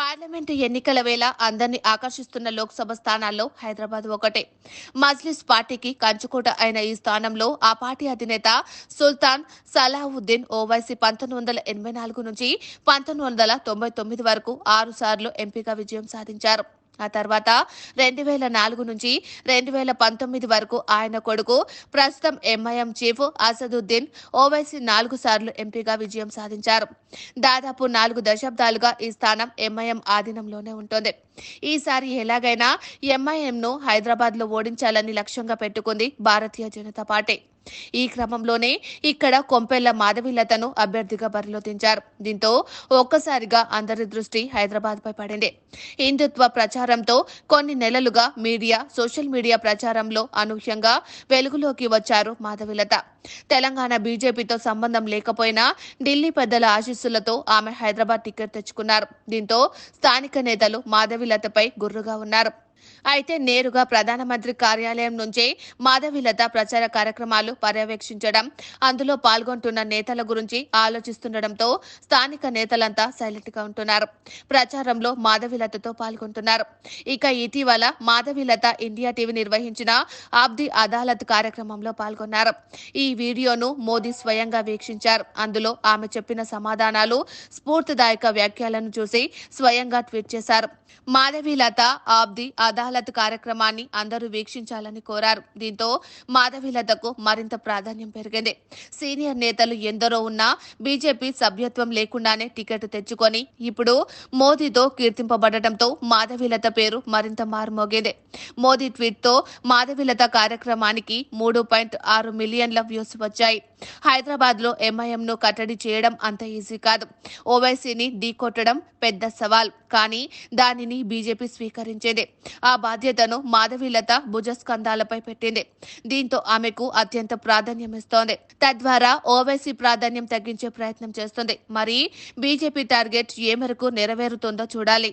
Parliament ఎన్నికల వేళ అందరినీ ఆకర్షిస్తున్న లోక్సభ స్థానాల్లో హైదరాబాద్ ఒకటే. మజ్లిస్ పార్టీకి కంచుకోట అయిన ఈ స్థానంలో ఆ పార్టీ అధినేత సుల్తాన్ సలావుద్దీన్ ఓవైసీ 1984 నుంచి 1999 వరకు 6 సార్లు ఎంపీగా విజయం సాధించారు. ఆ తర్వాత 2004 నుంచి 2019 వరకు ఆయన కొడుకు ప్రస్తుతం ఎంఐఎం చీఫ్ అసదుద్దీన్ ఓవైసీ 4 సార్లు ఎంపీగా విజయం సాధించారు. దాదాపు 4 దశాబ్దాలుగా ఈ స్థానం ఎంఐఎం ఆధీనంలోనే ఉంటుంది. ఈసారి ఎలాగైనా ఎంఐఎంను హైదరాబాద్లో ఓడించాలని లక్ష్యంగా పెట్టుకుంది భారతీయ జనతా పార్టీ. ఈ క్రమంలోనే ఇక్కడ కొంపెల్ల మాధవీలతను అభ్యర్థిగా బరిలో దించారు. దీంతో ఒక్కసారిగా అందరి దృష్టి హైదరాబాద్ పై పడింది. హిందుత్వ ప్రచారంతో కొన్ని నెలలుగా సోషల్ మీడియా ప్రచారంలో అనూహ్యంగా వెలుగులోకి వచ్చారు మాధవీలత. తెలంగాణ బీజేపీతో సంబంధం లేకపోయినా ఢిల్లీ పెద్దల ఆశీస్సులతో ఆమె హైదరాబాద్ టికెట్ తెచ్చుకున్నారు. దీంతో స్థానిక నేతలు మాధవీలతపై గుర్రుగా ఉన్నారు. అయితే నేరుగా ప్రధానమంత్రి కార్యాలయం నుంచే మాధవీలత ప్రచార కార్యక్రమాలు పర్యవేక్షించడం, అందులో పాల్గొంటున్న నేతల గురించి ఆలోచిస్తుండటంతో స్థానిక నేతలంతా సైలెంట్ గా ఉంటున్నారు. ప్రచారంలో మాధవీలతతో పాల్గొంటున్నారు. ఇక ఇటీవల మాధవీలత ఇండియా టీవీ నిర్వహించిన ఆబ్ది అదాలత్ కార్యక్రమంలో పాల్గొన్నారు. ఈ వీడియోను మోదీ స్వయంగా వీక్షించారు. అందులో ఆమె చెప్పిన సమాధానాలు, స్ఫూర్తిదాయక వ్యాఖ్యలను చూసి స్వయంగా ట్వీట్ చేశారు. మాధవీలత ఆబ్ది అదాలత్ కార్యక్రమాన్ని అందరూ వీక్షించాలని కోరారు. దీంతో మాధవీలతకు మరింత ప్రాధాన్యం పెరిగింది. సీనియర్ నేతలు ఎందరో ఉన్నా బీజేపీ సభ్యత్వం లేకుండానే టికెట్ తెచ్చుకొని ఇప్పుడు మోదీతో కీర్తింపబడటంతో మాధవీలత పేరు మరింత మారుమోగింది. మోదీ ట్వీట్ తో మాధవీలత కార్యక్రమానికి 3.6 మిలియన్ల వ్యూస్ వచ్చాయి. హైదరాబాద్ లో ఎంఐఎం ను కట్టడి చేయడం అంత ఈజీ కాదు. ఓవైసీని ఢీకొట్టడం పెద్ద సవాల్. కానీ దానిని బీజేపీ స్వీకరించింది. ఆ బాధ్యతను మాధవీలత భుజస్కంధాలపై పెట్టింది. దీంతో ఆమెకు అత్యంత ప్రాధాన్యమిస్తోంది. తద్వారా ఓవైసీ ప్రాధాన్యం తగ్గించే ప్రయత్నం చేస్తుంది. మరి బీజేపీ టార్గెట్ ఏ మేరకు నెరవేరుతుందో చూడాలి.